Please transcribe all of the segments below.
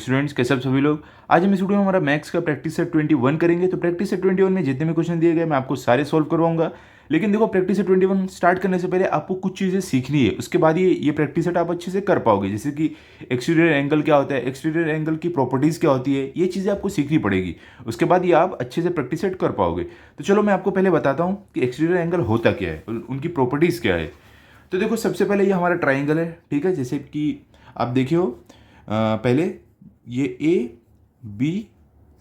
Students, कैसे आप सभी लोग। आज हम इस वीडियो में हमारा मैथ्स का प्रैक्टिस सेट 21 करेंगे। तो प्रैक्टिस सेट 21 में जितने भी क्वेश्चन दिए गए मैं आपको सारे सॉल्व करवाऊंगा। लेकिन देखो, प्रैक्टिस सेट 21 स्टार्ट करने से पहले आपको कुछ चीज़ें सीखनी है, उसके बाद ये प्रैक्टिस सेट आप अच्छे से कर पाओगे। जैसे कि एक्सटीरियर एंगल क्या होता है, एक्सटीरियर एंगल की प्रॉपर्टीज़ क्या होती है, ये चीज़ें आपको सीखनी पड़ेगी। उसके बाद ये आप अच्छे से प्रैक्टिस सेट कर पाओगे। तो चलो मैं आपको पहले बताता हूँ कि एक्सटीरियर एंगल होता क्या है, उनकी प्रॉपर्टीज़ क्या है। तो देखो, सबसे पहले ये हमारा ट्राइंगल है, ठीक है। जैसे कि आप देखियो, पहले ये ए बी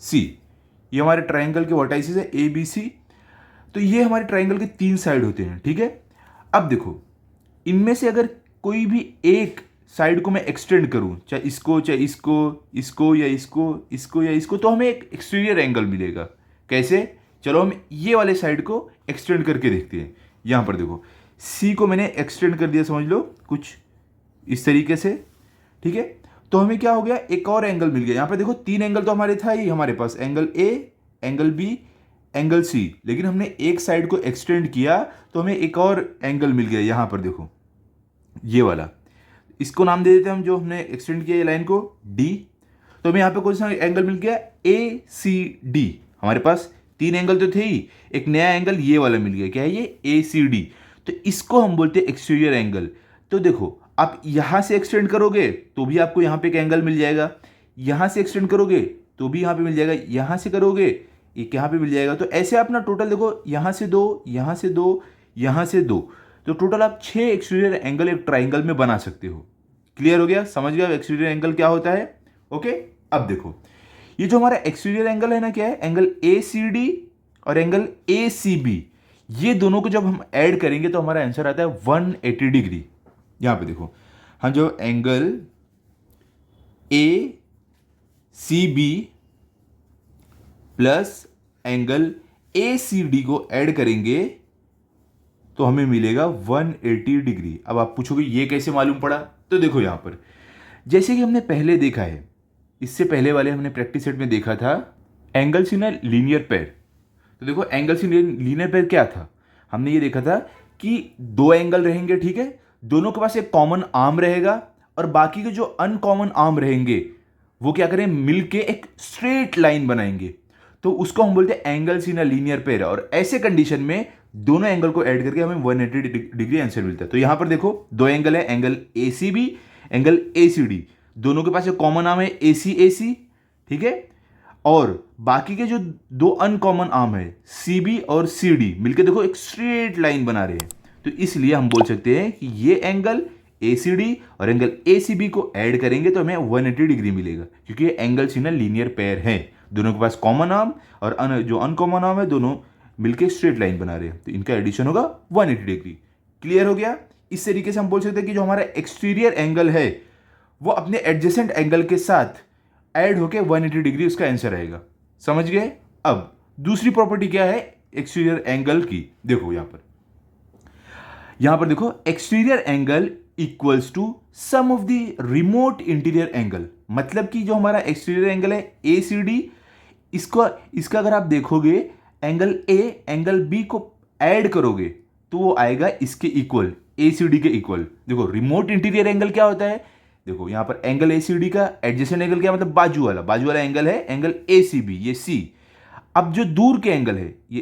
सी, ये हमारे ट्राइंगल के वर्टाइसेस है ए बी सी। तो ये हमारे ट्राइंगल के 3 साइड होते हैं, ठीक है। अब देखो, इनमें से अगर कोई भी एक साइड को मैं एक्सटेंड करूं, चाहे इसको इसको या इसको, तो हमें एक एक्सटीरियर एंगल मिलेगा। कैसे? चलो हम ये वाले साइड को एक्सटेंड करके देखते हैं। यहां पर देखो, सी को मैंने एक्सटेंड कर दिया, समझ लो कुछ इस तरीके से, ठीक है। तो हमें क्या हो गया, एक और एंगल मिल गया। यहां पर देखो 3 एंगल तो हमारे था ही हमारे पास, angle A, angle B, angle C. लेकिन हमने एक साइड को एक्सटेंड किया तो हमें एक और एंगल मिल गया। यहां पर देखो ये वाला, इसको नाम दे देते हैं हम, जो हमने एक्सटेंड किया ये लाइन को, डी। तो हमें यहां पे कौन सा एंगल मिल गया, ए सी डी। हमारे पास 3 एंगल तो थे ही, एक नया एंगल ये वाला मिल गया। क्या है ये, ए सी डी। तो इसको हम बोलते हैं एक्सटीरियर एंगल। तो देखो, आप यहां से एक्सटेंड करोगे तो भी आपको यहां पे एक एंगल मिल जाएगा, यहां से एक्सटेंड करोगे तो भी यहां पे मिल जाएगा, यहां से करोगे एक यहां पे मिल जाएगा। तो ऐसे आप ना टोटल देखो, यहां से 2, यहां से 2, यहां से 2, तो टोटल आप 6 एक्सटीरियर एंगल एक ट्राइंगल में बना सकते हो। क्लियर हो गया, समझ गया एक्सटीरियर एंगल क्या होता है। ओके, अब देखो, ये जो हमारा एक्सटीरियर एंगल है ना, क्या है, एंगल ए सी डी और एंगल ए सी बी। ये दोनों को जब हम ऐड करेंगे तो हमारा आंसर आता है 180 डिग्री। यहां पे देखो, हम जो angle A C B plus angle A C D को ऐड करेंगे तो हमें मिलेगा 180 डिग्री। अब आप पूछोगे ये कैसे मालूम पड़ा। तो देखो यहां पर, जैसे कि हमने पहले देखा है, इससे पहले वाले हमने प्रैक्टिस सेट में देखा था angles in a linear pair. तो देखो, एंगल्स इन लीनियर पेयर क्या था, हमने ये देखा था कि 2 एंगल रहेंगे, ठीक है। दोनों के पास एक कॉमन आर्म रहेगा और बाकी के जो अनकॉमन आर्म रहेंगे वो क्या करें, मिलके एक स्ट्रेट लाइन बनाएंगे। तो उसको हम बोलते हैं angles in a linear pair. और ऐसे कंडीशन में दोनों एंगल को ऐड करके हमें 180 डिग्री आंसर मिलता है। तो यहां पर देखो 2 एंगल है, angle A C B, angle A C D. दोनों के पास एक कॉमन आर्म है ए सी, ठीक है। और बाकी के जो 2 अनकॉमन आर्म है सी बी और सी डी, मिलकर देखो एक स्ट्रेट लाइन बना रहे हैं। तो इसलिए हम बोल सकते हैं कि ये एंगल ए सी डी और एंगल ए सी बी को ऐड करेंगे तो हमें 180 डिग्री मिलेगा, क्योंकि ये angles in a linear pair है। दोनों के पास कॉमन आर्म और जो अनकॉमन आर्म है, दोनों मिलकर स्ट्रेट लाइन बना रहे हैं, तो इनका एडिशन होगा 180 डिग्री। क्लियर हो गया। इस तरीके से हम बोल सकते हैं कि जो हमारा एक्सटीरियर एंगल है वो अपने एडजेसेंट एंगल के साथ ऐड होके 180 डिग्री उसका आंसर आएगा। समझ गए। अब दूसरी प्रॉपर्टी क्या है एक्सटीरियर एंगल की, देखो यहां पर देखो, exterior angle equals to sum of the remote interior angle. मतलब कि जो हमारा एक्सटीरियर एंगल है ए सी डी, इसका अगर आप देखोगे एंगल ए एंगल बी को ऐड करोगे तो वो आएगा इसके इक्वल, ए सी डी के इक्वल। देखो, रिमोट इंटीरियर एंगल क्या होता है, देखो यहां पर एंगल ए सी डी का एडजेसेंट एंगल क्या, मतलब बाजू वाला एंगल है एंगल ए सी बी, ये सी। अब जो दूर के एंगल है, ये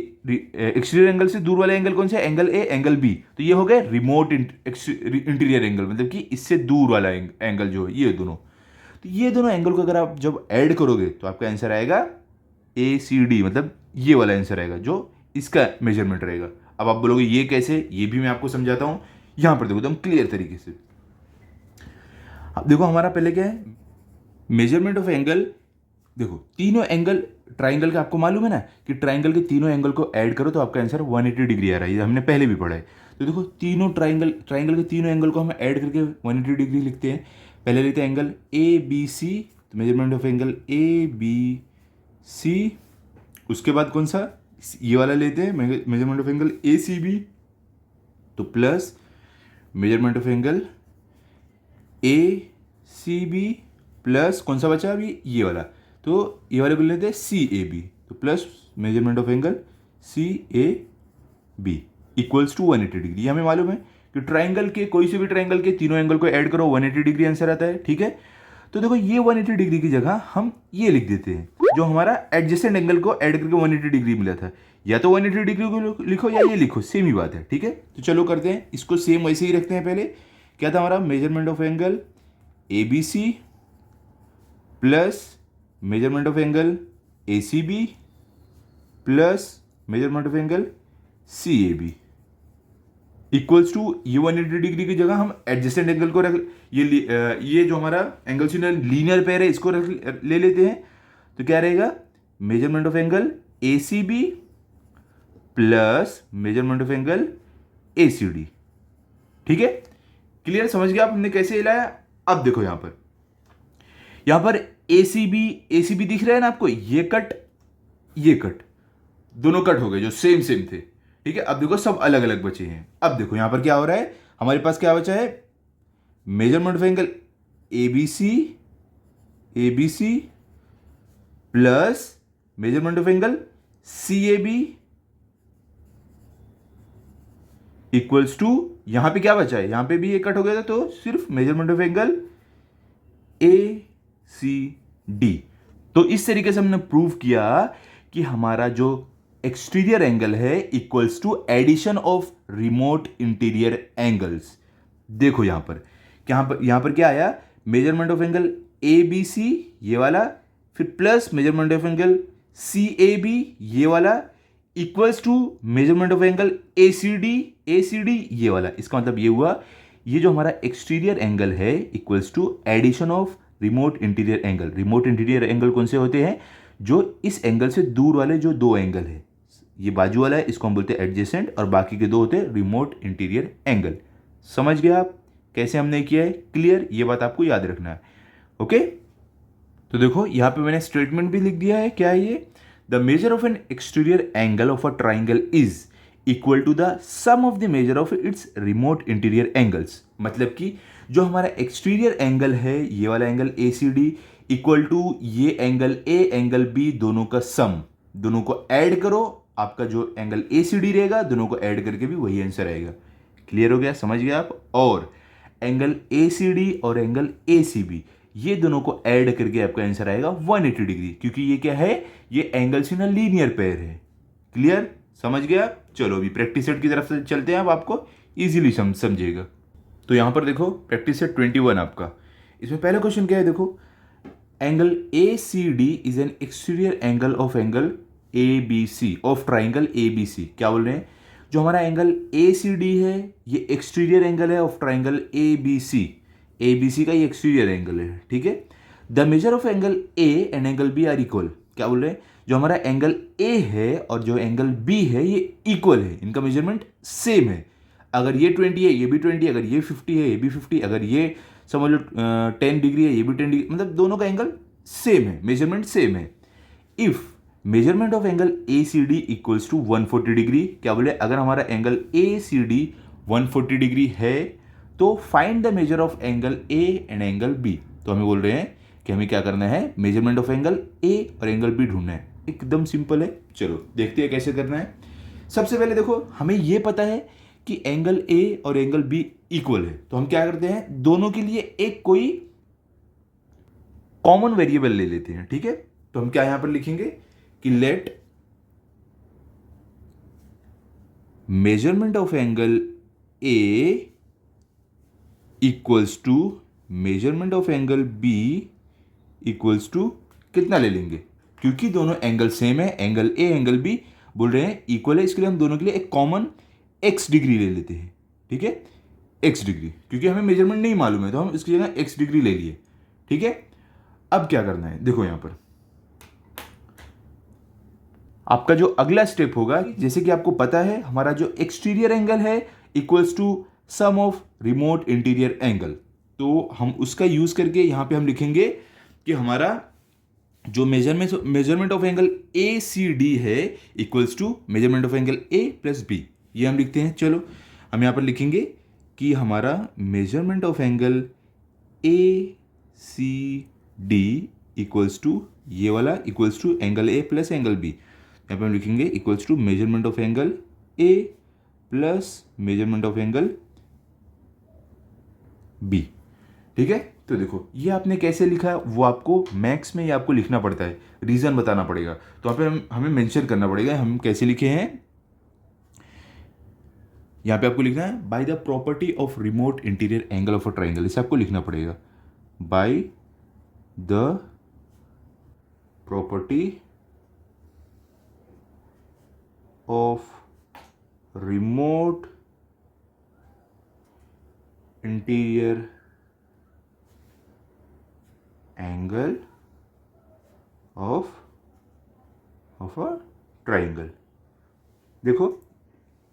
एक्सटीरियर एंगल से दूर वाले एंगल कौन से, एंगल ए एंगल बी, तो ये हो गए रिमोट इंटीरियर एंगल, मतलब कि इससे दूर वाला एंगल जो है, ये दोनों। तो ये दोनों एंगल को अगर आप जब ऐड करोगे तो आपका आंसर आएगा ए सी डी, मतलब ये वाला आंसर आएगा जो इसका मेजरमेंट रहेगा। अब आप बोलोगे ये कैसे, ये भी मैं आपको समझाता हूं। यहां पर देखो एकदम क्लियर तरीके से। अब देखो, हमारा पहले क्या है, मेजरमेंट ऑफ एंगल। देखो, तीनों एंगल ट्राइंगल का आपको मालूम है ना कि ट्राइंगल के तीनों एंगल को ऐड करो तो आपका आंसर 180 डिग्री आ रहा है, ये हमने पहले भी पढ़ा है। तो देखो, तीनों ट्राइंगल के तीनों एंगल को हम ऐड करके 180 डिग्री लिखते हैं। पहले लिखते हैं एंगल ए बी सी, तो measurement of angle A B C. उसके बाद कौन सा, ये वाला लेते हैं measurement of angle A C B, तो plus measurement of angle A C B plus कौन सा बचा अभी, ये वाला, तो ये वाले को लेते हैं सी ए बी, तो plus measurement of angle C A B equals to 180 degree. हमें मालूम है कि ट्राइंगल के, कोई से भी ट्राइंगल के तीनों एंगल को ऐड करो 180 डिग्री आंसर आता है, ठीक है। तो देखो ये 180 डिग्री की जगह हम ये लिख देते हैं, जो हमारा एडजेसेंट एंगल को ऐड करके 180 डिग्री मिला था। या तो 180 डिग्री को लिखो या ये लिखो, सेम ही बात है, ठीक है। तो चलो करते हैं इसको, सेम वैसे ही रखते हैं। पहले क्या था हमारा, measurement of angle A B C plus measurement of angle A C B plus measurement of angle C A B equals to ये 180 डिग्री की जगह हम एडजेसेंट एंगल को रख, ये जो हमारा एंगल से लीनियर पेयर है इसको ले लेते हैं। तो क्या रहेगा, measurement of angle A C B plus measurement of angle A C D. ठीक है, क्लियर, समझ गया आप हमने कैसे लाया। अब देखो यहां पर ए सी बी दिख रहा है ना आपको, ये कट दोनों कट हो गए जो सेम थे। ठीक है, अब देखो सब अलग अलग बचे हैं। अब देखो यहां पर क्या हो रहा है, हमारे पास क्या बचा है, measurement of angle A B C plus measurement of angle C A B equals to, यहां पे क्या बचा है, यहां पे भी ये कट हो गया था, तो सिर्फ measurement of angle A C D. तो इस तरीके से हमने प्रूव किया कि हमारा जो एक्सटीरियर एंगल है equals to addition of remote interior angles. देखो यहां पर क्या आया, measurement of angle A B C ये वाला, फिर plus measurement of angle C A B ये वाला equals to measurement of angle A C D ये वाला। इसका मतलब ये हुआ, ये जो हमारा एक्सटीरियर एंगल है equals to addition of remote interior angle. Remote interior angle कौन से होते हैं, जो इस एंगल से दूर वाले जो दो एंगल है, ये बाजू वाला है इसको हम बोलते हैं एडजेसेंट, और बाकी के दो होते हैं रिमोट इंटीरियर एंगल। समझ गया आप कैसे हमने किया है, क्लियर, ये बात आपको याद रखना है। ओके, तो देखो यहां पे मैंने स्टेटमेंट भी लिख दिया है, क्या है ये, the measure of an exterior angle of a triangle is equal to the sum of the measure of its remote interior angles. मतलब कि जो हमारा एक्सटीरियर एंगल है ये वाला angle A C D equal to ये एंगल ए एंगल बी, दोनों का सम, दोनों को ऐड करो, आपका जो एंगल ए सी डी रहेगा दोनों को ऐड करके भी वही आंसर आएगा। क्लियर हो गया, समझ गया आप। और एंगल ए सी डी और एंगल ए सी बी ये दोनों को ऐड करके आपका आंसर आएगा 180 डिग्री, क्योंकि ये क्या है, ये एंगल से ना लीनियर पेयर है। क्लियर, समझ गया आप। चलो अभी प्रैक्टिस सेट की तरफ से चलते हैं, अब आपको इजीली समझेगा। तो यहां पर देखो प्रैक्टिस सेट 21 आपका, इसमें पहला क्वेश्चन क्या है, देखो angle A C D is an exterior angle of angle A B C of triangle A B C. क्या बोल रहे हैं, जो हमारा एंगल ए सी डी है ये एक्सटीरियर एंगल है of triangle A B C का ये एक्सटीरियर एंगल है। ठीक है, the measure of angle A and angle B are equal. क्या बोल रहे हैं, जो हमारा एंगल ए है और जो एंगल बी है ये इक्वल है, इनका मेजरमेंट सेम है। अगर ये 20 है ये भी 20, अगर ये 50 है ये भी 50, अगर ये समझ लो 10 डिग्री है ये भी 10 डिग्री, मतलब दोनों का एंगल सेम है, मेजरमेंट सेम है। If measurement of angle A C D equals to 140 degree, क्या बोले, अगर हमारा angle A C D 140 degree है तो find the measure of angle A and angle B. तो हमें बोल रहे हैं कि हमें क्या करना है, मेजरमेंट ऑफ एंगल ए और एंगल बी ढूंढना है। एकदम सिंपल है, चलो देखते हैं कैसे करना है। सबसे पहले देखो हमें यह पता है कि एंगल ए और एंगल बी इक्वल है, तो हम क्या करते हैं, दोनों के लिए एक कोई कॉमन वेरिएबल ले लेते हैं। ठीक है, तो हम क्या यहां पर लिखेंगे कि let measurement of angle A equals to measurement of angle B equals to कितना ले लेंगे, क्योंकि दोनों एंगल सेम है, एंगल ए एंगल बी बोल रहे हैं इक्वल है, इसके लिए हम दोनों के लिए एक कॉमन x डिग्री ले लेते हैं। ठीक है, x डिग्री, क्योंकि हमें मेजरमेंट नहीं मालूम है तो हम इसकी जगह x डिग्री ले लिए। ठीक है, अब क्या करना है, देखो यहां पर आपका जो अगला स्टेप होगा, जैसे कि आपको पता है हमारा जो एक्सटीरियर एंगल है equals to sum of remote interior angle, तो हम उसका यूज करके यहां पे हम लिखेंगे कि हमारा जो measurement of angle A C D है equals to measurement of angle A plus B, ये हम लिखते हैं। चलो हम यहां पर लिखेंगे कि हमारा measurement of angle A C D equals to ये वाला equals to angle A plus angle B, यहाँ पे हम लिखेंगे equals to measurement of angle A plus measurement of angle B. ठीक है, तो देखो ये आपने कैसे लिखा है वो आपको मैथ्स में ये आपको लिखना पड़ता है, रीज़न बताना पड़ेगा। तो यहाँ पे हमें मेंशन करना पड़ेगा हम कैसे लिखे हैं। यहाँ पे आपको लिखना है by the property of remote interior angle of a triangle, इसे आपको लिखना पड़ेगा by the property of remote interior angle of a triangle. देखो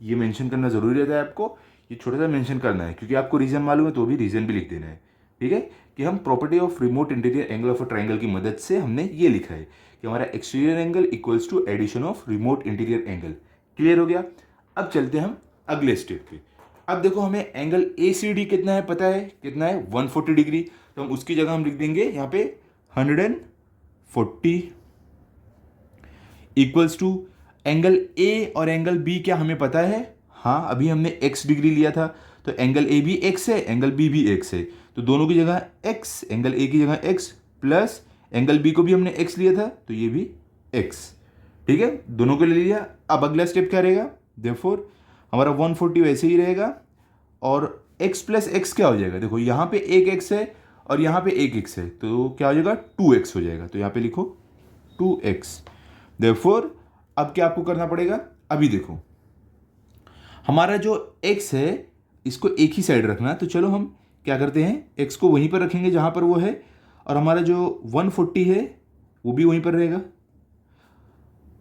ये मेंशन करना जरूरी रहता है आपको, ये छोटा सा मेंशन करना है क्योंकि आपको रीजन मालूम है तो भी रीजन भी लिख देना है। ठीक है कि हम property of remote interior angle of a triangle की मदद से हमने ये लिखा है कि हमारा exterior angle equals to addition of remote interior angle. Clear हो गया। अब चलते हैं हम अगले स्टेप पे। अब देखो हमें एंगल ACD कितना है पता है, कितना है 140 डिग्री। तो हम उसकी जगह हम लिख देंगे यहाँ पे 140 इक्वल्स टू एंगल A और एंगल B क्या हमें पता है। हाँ अभी हमने x डिग्री लिया था तो एंगल A भी x है, एंगल B भी x है, तो दोनों की जगह x, एंगल A की जगह x प्लस एंगल B को भी हमने x लिया था तो ये भी x। ठीक है दोनों को ले लिया। अब अगला स्टेप क्या रहेगा, देयरफॉर हमारा 140 वैसे ही रहेगा और x प्लस x क्या हो जाएगा, देखो यहाँ पे एक x है और यहाँ पे एक x है तो क्या हो जाएगा 2x हो जाएगा। तो यहाँ पे लिखो 2x। देयरफॉर अब क्या आपको करना पड़ेगा, अभी देखो हमारा जो x है इसको एक ही साइड रखना है। तो चलो हम क्या करते हैं x को वहीं पर रखेंगे जहाँ पर वो है और हमारा जो 140 है वो भी वहीं पर रहेगा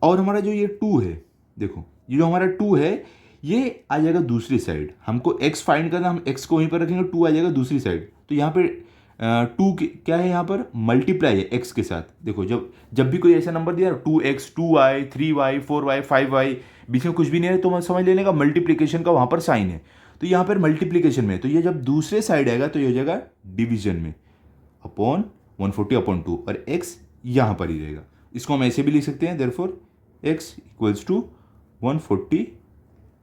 और हमारा जो ये 2 है, देखो ये जो हमारा 2 है ये आ जाएगा दूसरी साइड। हमको x फाइंड करना, हम x को वहीं पर रखेंगे, 2 आ जाएगा दूसरी साइड। तो यहाँ पे 2 क्या है, यहाँ पर मल्टीप्लाई है x के साथ। देखो जब भी कोई ऐसा नंबर दिया 2x 2y 3y 4y 5y बीच में कुछ भी नहीं है तो समझ लेने का मल्टीप्लिकेशन का वहाँ पर साइन है। तो यहाँ पर मल्टीप्लिकेशन में, तो ये जब दूसरे साइड आएगा तो ये हो जाएगा डिवीजन में अपॉन 140 अपॉन 2 और x यहाँ पर ही रहेगा। इसको हम ऐसे भी लिख सकते हैं therefore x equals to 140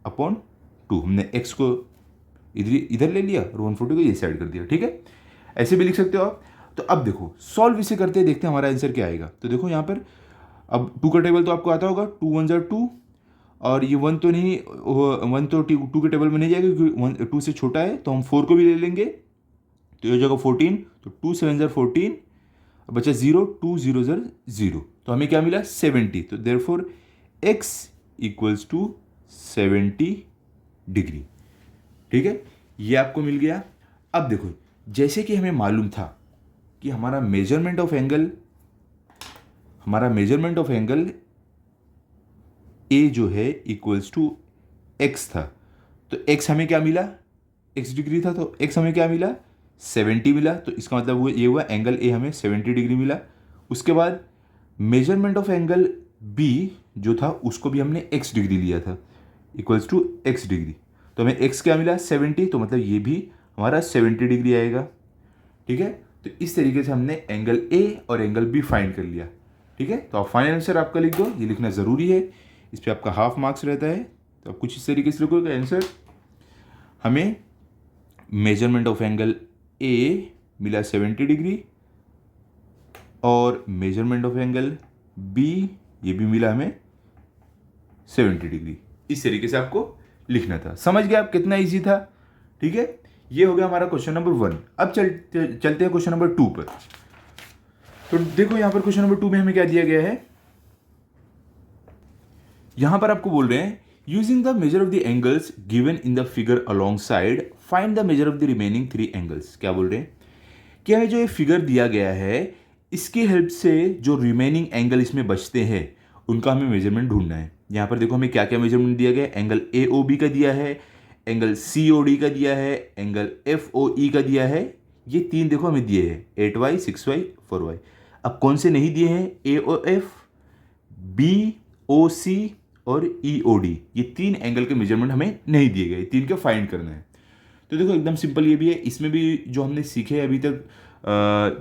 upon 2। हमने x को इधर ले लिया और 140 को ये साइड कर दिया। ठीक है ऐसे भी लिख सकते हो आप। तो अब देखो सॉल्व इसे करते हैं, देखते हैं हमारा आंसर क्या आएगा। तो देखो यहाँ पर अब 2 का टेबल तो आपको आता होगा, 2 1 ज़ा 2 और ये 1 तो नहीं, 1 तो 2 के टेबल में नहीं जाएगा क्योंकि 2 से छोटा है। तो हम 4 को भी ले लेंगे तो ये हो जाएगा 14। तो 2 7 ज़ा 14 बचा 0, 2 0 ज़ा 0 तो हमें क्या मिला 70। तो therefore x equals to 70 degree. ठीक है ये आपको मिल गया। अब देखो जैसे कि हमें मालूम था कि हमारा मेजरमेंट ऑफ एंगल A जो है इक्वल्स टू x था। तो x हमें क्या मिला, x डिग्री था तो x हमें क्या मिला 70 मिला। तो इसका मतलब वो ये हुआ एंगल A हमें 70 डिग्री मिला। उसके बाद मेजरमेंट ऑफ एंगल B जो था उसको भी हमने x डिग्री लिया था इक्वल्स टू x डिग्री। तो हमें x क्या मिला 70, तो मतलब ये भी हमारा 70 डिग्री आएगा। ठीक है तो इस तरीके से हमने एंगल A और एंगल B फाइंड कर लिया। ठीक है तो आप फाइनल आंसर आपका लिख दो, ये लिखना ज़रूरी है, इस पर आपका हाफ मार्क्स रहता है। तो आप कुछ इस तरीके से लिखोगे आंसर, हमें मेजरमेंट ऑफ एंगल A मिला 70 डिग्री और मेजरमेंट ऑफ एंगल B ये भी मिला हमें 70 डिग्री। इस तरीके से आपको लिखना था। समझ गए आप कितना इजी था। ठीक है ये हो गया हमारा क्वेश्चन नंबर 1। अब चलते हैं क्वेश्चन नंबर 2 पर। तो देखो यहां पर क्वेश्चन नंबर 2 में हमें क्या दिया गया है, यहां पर आपको बोल रहे हैं using the measure of the angles given in the figure along side find the measure of the remaining 3 angles. क्या बोल रहे हैं कि हमें जो ये फिगर दिया गया है इसकी हेल्प से जो रिमेनिंग एंगल इसमें बचते हैं उनका हमें मेजरमेंट ढूंढना है। यहाँ पर देखो हमें क्या क्या मेजरमेंट दिया गया है, एंगल AOB का दिया है, एंगल COD का दिया है, एंगल FOE का दिया है। ये 3 देखो हमें दिए हैं 8y 6y 4y। अब कौन से नहीं दिए हैं, AOF BOC और EOD, ये 3 एंगल के मेजरमेंट हमें नहीं दिए गए, 3 के फाइंड करना है। तो देखो एकदम सिंपल ये भी है, इसमें भी जो हमने सीखे अभी तक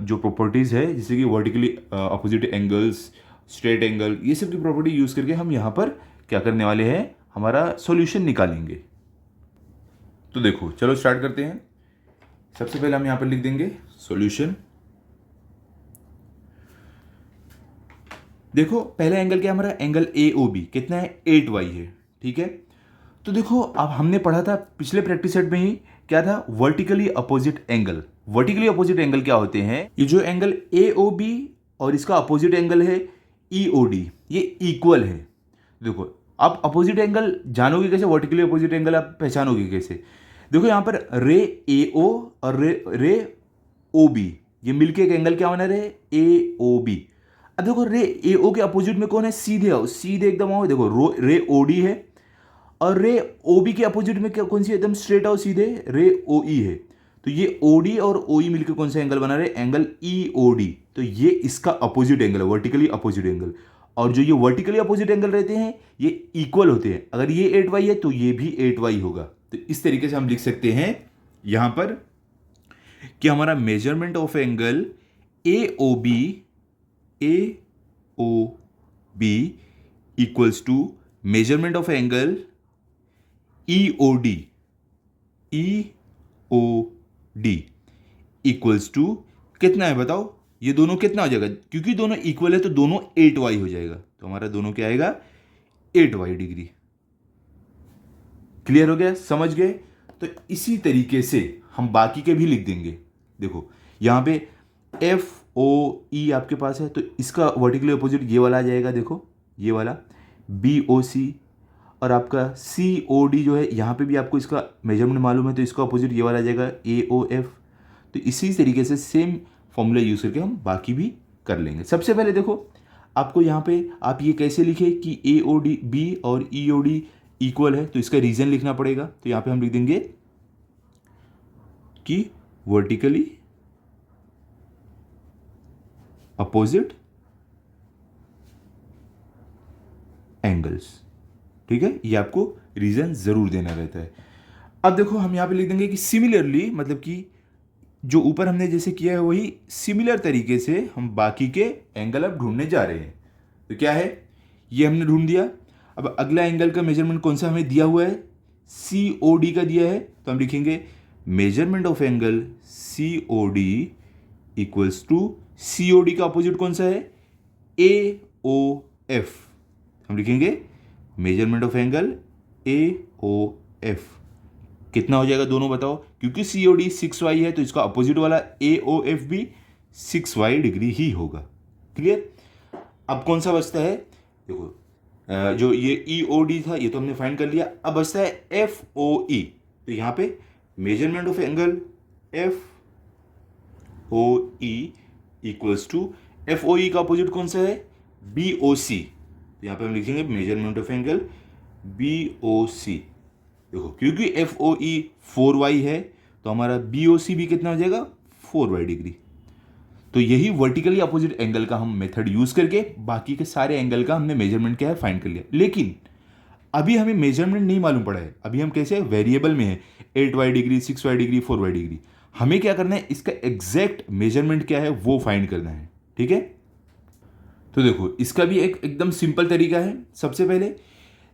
जो प्रॉपर्टीज़ है जैसे कि vertically opposite angles, straight angle, ये सब की प्रॉपर्टी यूज़ करके हम यहाँ पर क्या करने वाले हैं, हमारा सॉल्यूशन निकालेंगे। तो देखो चलो स्टार्ट करते हैं। सबसे पहले हम यहां पर लिख देंगे सॉल्यूशन। देखो पहला एंगल क्या हमारा, एंगल AOB कितना है, 8y है, ठीक है। तो देखो अब हमने पढ़ा था पिछले प्रैक्टिस सेट में ही, क्या था, vertically opposite angle. Vertically opposite angle क्या होते हैं, ये जो एंगल AOB और इसका अपोजिट एंगल है EOD, ये इक्वल है। देखो आप अपोजिट एंगल जानोगे कैसे, वर्टिकली अपोजिट एंगल आप पहचानोगे कैसे, देखो यहां पर रे AO और रे OB ये मिलके एक एंगल क्या बना रहे, AOB। अब देखो रे AO के अपोजिट में कौन है, सीधे आओ, सीधे एकदम आओ, देखो रे OD है, और रे OB के अपोजिट में क्या, कौन सी, एकदम स्ट्रेट आओ सीधे, रे OE है। तो ये OD और OE मिलकर कौन सा एंगल बना रहे, एंगल EOD। तो ये इसका अपोजिट एंगल है, वर्टिकली अपोजिट एंगल। और जो ये वर्टिकली अपोजिट एंगल रहते हैं ये इक्वल होते हैं, अगर ये 8y है तो ये भी 8y होगा। तो इस तरीके से हम लिख सकते हैं यहां पर कि हमारा measurement of angle AOB equals to measurement of angle EOD equals to कितना है बताओ, ये दोनों कितना हो जाएगा, क्योंकि दोनों इक्वल है तो दोनों 8y हो जाएगा। तो हमारा दोनों क्या आएगा, 8y डिग्री। क्लियर हो गया, समझ गए। तो इसी तरीके से हम बाकी के भी लिख देंगे। देखो यहां पे FOE आपके पास है, तो इसका वर्टिकली अपोजिट ये वाला आ जाएगा, देखो ये वाला BOC, और आपका COD जो है यहाँ पे भी आपको इसका मेजरमेंट मालूम है, तो इसका अपोजिट ये वाला आ जाएगा AOF। तो इसी तरीके से सेम फॉर्मूला यूज करके हम बाकी भी कर लेंगे। सबसे पहले देखो आपको यहाँ पे आप ये कैसे लिखे कि AOB और EOD इक्वल है, तो इसका रीजन लिखना पड़ेगा। तो यहाँ पे हम लिख देंगे कि वर्टिकली अपोजिट एंगल्स, ठीक है, ये आपको रीजन जरूर देना रहता है। अब देखो हम यहां पे लिख देंगे कि सिमिलरली, मतलब कि जो ऊपर हमने जैसे किया है वही सिमिलर तरीके से हम बाकी के एंगल अब ढूंढने जा रहे हैं। तो क्या है, ये हमने ढूंढ दिया। अब अगला एंगल का मेजरमेंट कौन सा हमें दिया हुआ है, COD का दिया है। तो हम लिखेंगे measurement of angle COD equals to, COD का अपोजिट कौन सा है, AOF। हम लिखेंगे मेजरमेंट ऑफ एंगल AOF कितना हो जाएगा, दोनों बताओ, क्योंकि COD 6y है तो इसका अपोजिट वाला AOF भी 6y डिग्री ही होगा। क्लियर। अब कौन सा बचता है, देखो जो ये EOD था ये तो हमने फाइंड कर लिया, अब बचता है FOE। तो यहां पे measurement of angle FOE equals to, FOE का अपोजिट कौन सा है, BOC। तो यहां पे हम लिखेंगे मेजरमेंट ऑफ एंगल BOC। देखो क्योंकि FOE 4y है तो हमारा BOC भी कितना हो जाएगा, 4y डिग्री। तो यही वर्टिकली अपोजिट एंगल का हम मेथड यूज करके बाकी के सारे एंगल का हमने मेजरमेंट क्या है फाइंड कर लिया। लेकिन अभी हमें मेजरमेंट नहीं मालूम पड़ा है, अभी हम कैसे वेरिएबल में है, 8y degree, 6y degree, 4y degree. हमें क्या करना है, इसका एग्जैक्ट मेजरमेंट क्या है वो फाइंड करना है, ठीक है। तो देखो इसका भी एक एकदम सिंपल तरीका है। सबसे पहले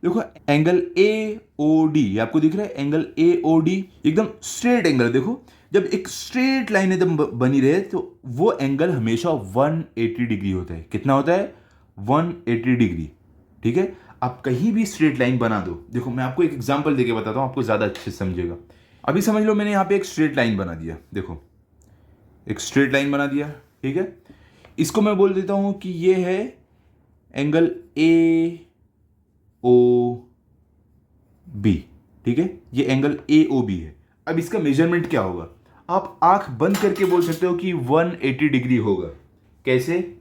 देखो एंगल AOD आपको दिख रहा है, एंगल AOD एकदम स्ट्रेट एंगल। देखो जब एक स्ट्रेट लाइन एकदम बनी रहे तो वो एंगल हमेशा 180 डिग्री होता है। कितना होता है, 180 डिग्री, ठीक है। आप कहीं भी स्ट्रेट लाइन बना दो, देखो मैं आपको एक एग्जांपल देके बताता हूं, आपको ज्यादा अच्छे से समझेगा। अभी समझ लो मैंने यहां पे एक स्ट्रेट लाइन बना दिया, देखो एक स्ट्रेट लाइन बना दिया, ठीक है। इसको मैं बोल देता हूं कि ये है एंगल AOB, ठीक है, ये एंगल AOB है। अब इसका मेजरमेंट क्या होगा, आप आंख बंद करके बोल सकते हो कि 180 डिग्री होगा। कैसे,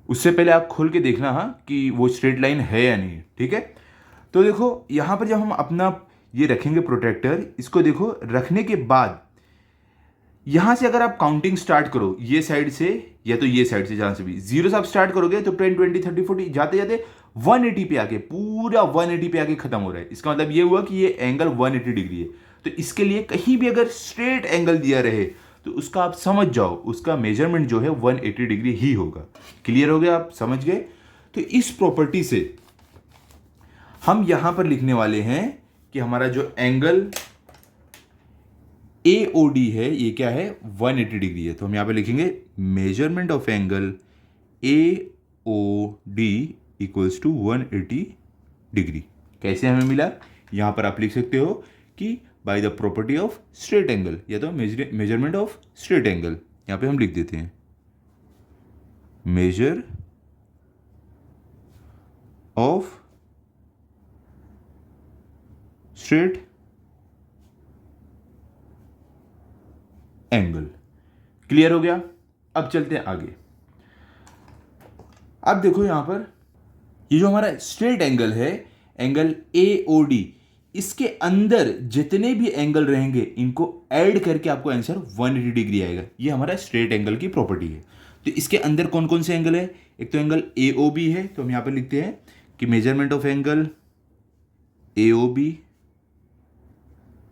उससे पहले आप खोल के देखना हाँ कि वो स्ट्रेट लाइन है या नहीं, ठीक है। तो देखो यहां पर जब हम अपना ये रखेंगे प्रोटेक्टर, इसको देखो रखने के बाद यहां से अगर आप काउंटिंग स्टार्ट करो ये साइड से या तो ये साइड से, जहां से भी 0 से आप स्टार्ट करोगे तो 10, 20, 30, 40 जाते जाते 180 पे आके, पूरा 180 पे आके खत्म हो रहा है। इसका मतलब ये हुआ कि ये एंगल 180 डिग्री है। तो इसके लिए कहीं भी अगर स्ट्रेट एंगल दिया रहे तो उसका आप समझ जाओ उसका मेजरमेंट जो है 180 डिग्री ही होगा। क्लियर हो गया, आप समझ गए। तो इस प्रॉपर्टी से हम यहां पर लिखने वाले हैं कि हमारा जो एंगल ए ओ डी है, ये क्या है 180 डिग्री है, तो हम यहाँ पे लिखेंगे measurement of angle A O D equals to 180 degree. कैसे हमें मिला, यहाँ पर आप लिख सकते हो कि by the property of straight angle, या तो मेजरमेंट ऑफ स्ट्रेट एंगल, यहाँ पे हम लिख देते हैं measure of straight angle. Clear हो गया। अब चलते हैं आगे। अब देखो यहां पर ये जो हमारा स्ट्रेट एंगल है, एंगल ए ओ डी, इसके अंदर जितने भी एंगल रहेंगे इनको ऐड करके आपको आंसर 180 डिग्री आएगा। ये हमारा स्ट्रेट एंगल की प्रॉपर्टी है। तो इसके अंदर कौन कौन से एंगल है, एक तो एंगल ए ओ बी है, तो हम यहां पर लिखते हैं कि measurement of angle A O B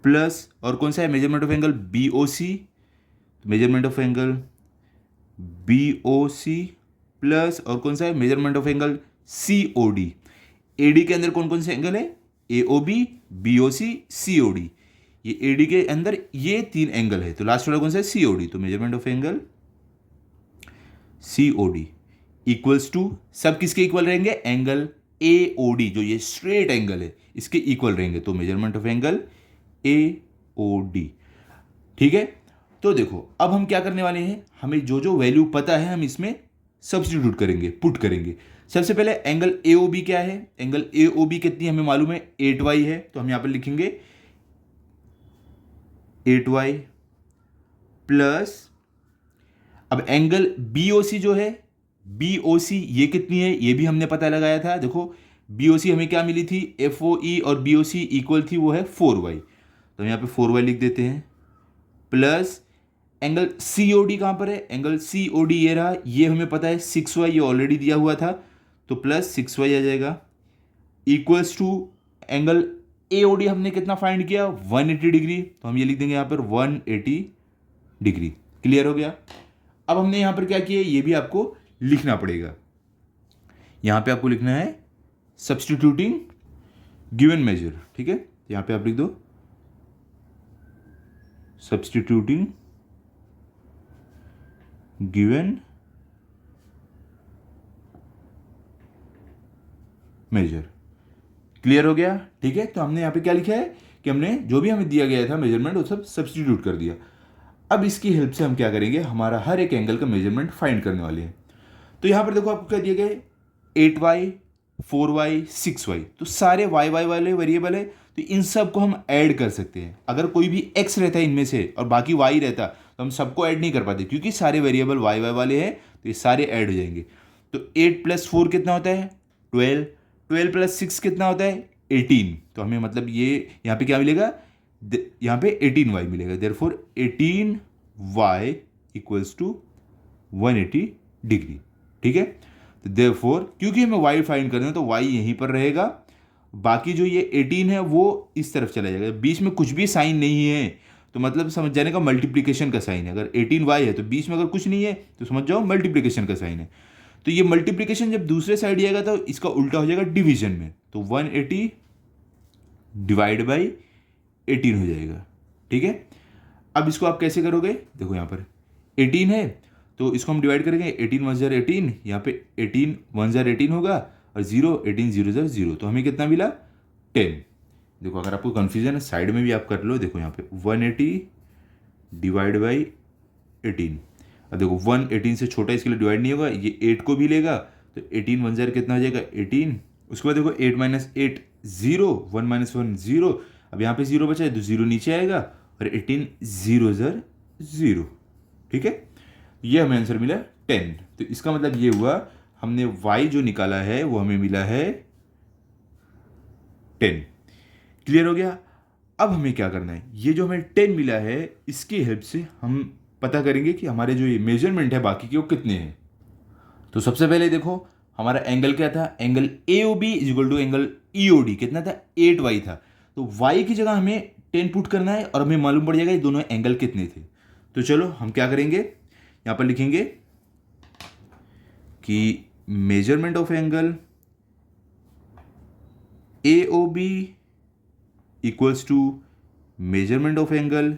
plus, और कौन सा है measurement of angle B O C, measurement of angle B O C plus, और कौन सा है measurement of angle C O D. A D के अंदर कौन कौन से एंगल है, A O B, B O C, C O D. ये ए डी के अंदर ये 3 एंगल है, तो लास्ट वाला कौन सा है सी ओ डी। तो measurement of angle C O D equals to, सब किसके इक्वल रहेंगे, एंगल ए ओ डी, जो ये स्ट्रेट एंगल है इसके इक्वल रहेंगे। तो measurement of angle A O D. ठीक है, तो देखो अब हम क्या करने वाले हैं, हमें जो जो वैल्यू पता है हम इसमें सब्स्टिट्यूट करेंगे, पुट करेंगे। सबसे पहले एंगल ए ओ बी क्या है, एंगल ए ओ बी कितनी हमें मालूम है 8y है, तो हम यहां पर लिखेंगे 8y प्लस, अब एंगल बी ओ सी जो है, बी ओ सी ये कितनी है ये भी हमने पता लगाया था। देखो बी ओ सी हमें क्या मिली थी, एफ ओ ई और बी ओ सी इक्वल थी, वो है 4y, तो हम यहाँ पे 4y लिख देते हैं plus angle C O D कहाँ पर है, एंगल सी ओ डी ये रहा, ये हमें पता है 6y, ये ऑलरेडी दिया हुआ था, तो प्लस 6y आ जाएगा equals to angle A O D हमने कितना फाइंड किया 180 डिग्री, तो हम ये लिख देंगे यहाँ पर 180 डिग्री। क्लियर हो गया। अब हमने यहाँ पर क्या किया ये भी आपको लिखना पड़ेगा। यहाँ पे आपको लिखना है सब्स्टिट्यूटिंग गिवन मेजर, ठीक है, यहाँ पे आप लिख दो सब्स्टिट्यूटिंग गिवन मेजर। क्लियर हो गया। ठीक है, तो हमने यहां पे क्या लिखा है कि हमने जो भी हमें दिया गया था मेजरमेंट वो सब सब्स्टिट्यूट कर दिया। अब इसकी हेल्प से हम क्या करेंगे, हमारा हर एक एंगल का मेजरमेंट फाइंड करने वाले हैं। तो यहां पर देखो आपको क्या दिए गए 8y 4y 6y, तो सारे y वाले वेरिएबल है, तो इन सब को हम ऐड कर सकते हैं। अगर कोई भी x रहता है इनमें से और बाकी y रहता तो हम सबको ऐड नहीं कर पाते, क्योंकि सारे वेरिएबल y वाले हैं, तो ये सारे ऐड हो जाएंगे। तो 8 + 4 कितना होता है 12, 12 + 6 कितना होता है 18, तो हमें मतलब ये यहाँ पे क्या मिलेगा, यहाँ पे 18y मिलेगा। Therefore 18y equals to 180 degree. ठीक है, तो देयरफॉर क्योंकि हमें y फाइंड करना है तो y यहीं पर रहेगा, बाकी जो ये 18 है वो इस तरफ चला जाएगा। बीच में कुछ भी साइन नहीं है तो मतलब समझ जाने का मल्टीप्लिकेशन का साइन है। अगर 18y है तो बीच में अगर कुछ नहीं है तो समझ जाओ मल्टीप्लिकेशन का साइन है। तो ये मल्टीप्लिकेशन जब दूसरे साइड जाएगा तो इसका उल्टा हो जाएगा डिवीजन में, तो 180 डिवाइड बाई 18 हो जाएगा। ठीक है, अब इसको आप कैसे करोगे, देखो यहाँ पर 18 है तो इसको हम डिवाइड करेंगे, 18 1 ज़र 18, यहाँ पे 18 1 ज़र 18 होगा और 0 18 0 ज़र 0, तो हमें कितना मिला 10। देखो अगर आपको कन्फ्यूजन है साइड में भी आप कर लो, देखो यहाँ पे 180 डिवाइड बाई 18, अब देखो 1 18 से छोटा इसके लिए डिवाइड नहीं होगा, ये 8 को भी लेगा, तो 18 1 ज़र कितना हो जाएगा 18, उसके बाद देखो 8 - 8 0, 1 - 1 0, अब यहाँ पे 0 बचा है तो 0 नीचे आएगा और 18 0 ज़र 0। ठीक है, ये हमें आंसर मिला 10। तो इसका मतलब ये हुआ हमने y जो निकाला है वो हमें मिला है 10। क्लियर हो गया। अब हमें क्या करना है, ये जो हमें 10 मिला है इसकी हेल्प से हम पता करेंगे कि हमारे जो ये मेजरमेंट है बाकी के वो कितने हैं। तो सबसे पहले देखो हमारा एंगल क्या था, angle A O B equal to angle E O D कितना था 8y था, तो y की जगह हमें 10 पुट करना है और हमें मालूम पड़ जाएगा ये दोनों एंगल कितने थे। तो चलो हम क्या करेंगे, यहाँ पर लिखेंगे कि measurement of angle A O B equals to measurement of angle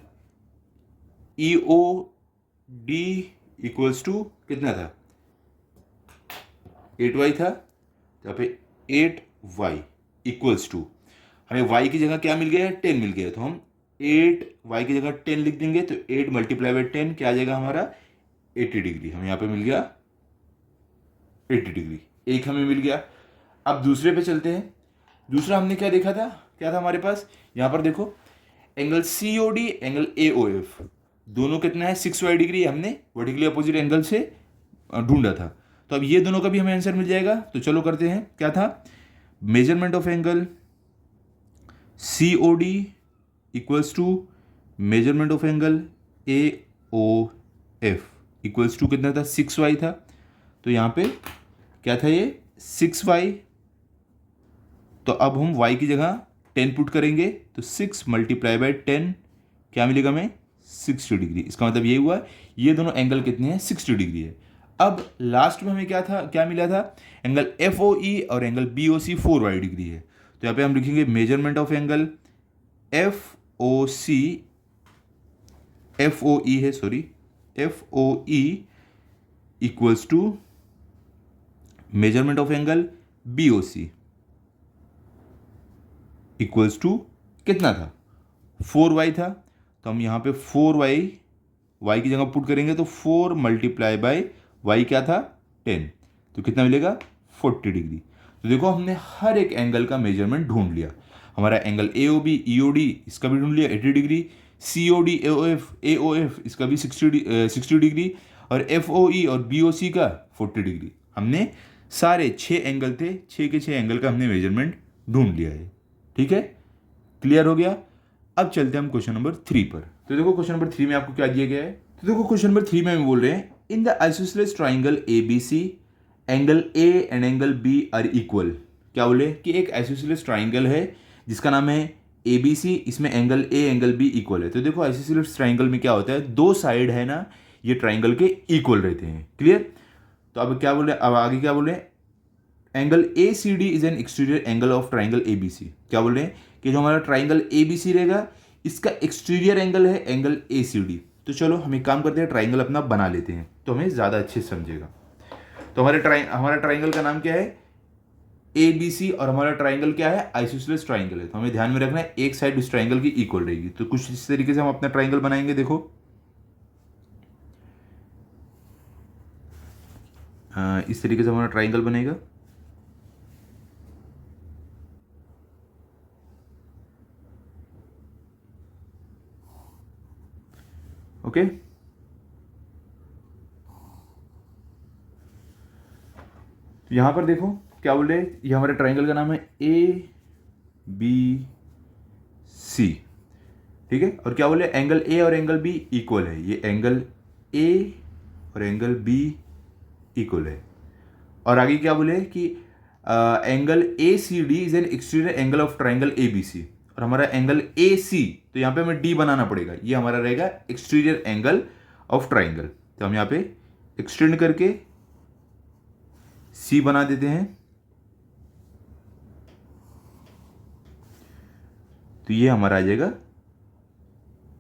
E O D equals to कितना था, 8y था, तो यहाँ पे 8y इक्वल्स टू, हमें y की जगह क्या मिल गया है, 10 मिल गया है, तो हम 8y की जगह 10 लिख देंगे, तो 8 मल्टीप्लाई बाई 10 क्या आ जाएगा हमारा, 80 डिग्री। हमें यहाँ पे मिल गया 80 डिग्री, एक हमें मिल गया। अब दूसरे पे चलते हैं। दूसरा हमने क्या देखा था, क्या था हमारे पास, यहाँ पर देखो angle C O D, angle A O F, दोनों कितना है, 6y डिग्री, हमने वर्टिकली अपोजिट एंगल से ढूंढा था। तो अब ये दोनों का भी हमें आंसर मिल जाएगा। तो चलो करते हैं, क्या था, measurement of angle C O D equals to measurement of angle A O F equals to कितना था, 6y था। तो यहाँ पे क्या था, ये 6y, तो अब हम y की जगह 10 पुट करेंगे, तो 6 मल्टीप्लाई बाई 10 क्या मिलेगा हमें, 60 डिग्री। इसका मतलब ये हुआ ये दोनों एंगल कितने हैं, 60 डिग्री है। अब लास्ट में हमें क्या था, क्या मिला था, एंगल एफ ओ ई और angle B O C 4y degree है। तो यहाँ पे हम लिखेंगे measurement of angle F O C, F O E है, sorry, F O E equals to measurement of angle B O C equals to कितना था, 4y था। तो हम यहाँ पे 4y, y की जगह पुट करेंगे, तो 4 मल्टीप्लाई बाई y क्या था, 10, तो कितना मिलेगा, 40 डिग्री। तो देखो हमने हर एक एंगल का मेजरमेंट ढूंढ लिया। हमारा angle A O B E O D इसका भी ढूंढ लिया 80 degree, C O D A O F इसका भी 60 डिग्री, और एफ ओ ई और बी ओ सी का 40 डिग्री। हमने सारे 6 एंगल थे, 6 के 6 एंगल का हमने मेजरमेंट ढूंढ लिया है। ठीक है, क्लियर हो गया। अब चलते हैं हम क्वेश्चन नंबर 3 पर। तो देखो क्वेश्चन नंबर 3 में आपको क्या दिया गया है। तो देखो क्वेश्चन नंबर 3 में हम बोल रहे हैं, in the isosceles triangle A B C angle A and angle B are equal. क्या बोले कि एक आइसोसेलेस ट्राइंगल है जिसका नाम है ए बी सी, इसमें angle A angle B equal है। तो देखो आइसोसेलेस ट्राइंगल में क्या होता है, दो साइड है ना, ये ट्राइंगल के इक्वल रहते हैं। क्लियर। तो अब क्या बोले, अब आगे क्या बोले, angle A C D is an exterior angle of triangle A B C. क्या बोल रहे हैं कि जो हमारा ट्राइंगल ए बी सी रहेगा इसका एक्सटीरियर एंगल है एंगल ए सी डी। तो चलो हम एक काम करते हैं, ट्राइंगल अपना बना लेते हैं तो हमें ज़्यादा अच्छे से समझेगा। तो हमारा ट्राइंगल का नाम क्या है, ए बी सी, और हमारा ट्राइंगल क्या है, आइसोसेलेस ट्राइंगल है। तो हमें ध्यान में रखना है एक साइड इस ट्राइंगल की इक्वल रहेगी। तो कुछ इस तरीके से हम अपना ट्राइंगल बनाएंगे। देखो इस तरीके से हमारा ट्राइंगल बनेगा। ओके, तो यहां पर देखो क्या बोल रहे हैं, ये हमारे ट्राइंगल का नाम है ए बी सी। ठीक है, और क्या बोले, एंगल ए और एंगल बी इक्वल है। ये एंगल ए और एंगल बी इक्वल है। और आगे क्या बोले कि angle A C D is an exterior angle of triangle A B C, और हमारा एंगल ए सी, तो यहाँ पे हमें डी बनाना पड़ेगा, ये हमारा रहेगा एक्सटीरियर एंगल ऑफ ट्राइंगल। तो हम यहाँ पे एक्सटेंड करके सी बना देते हैं। तो ये हमारा आ जाएगा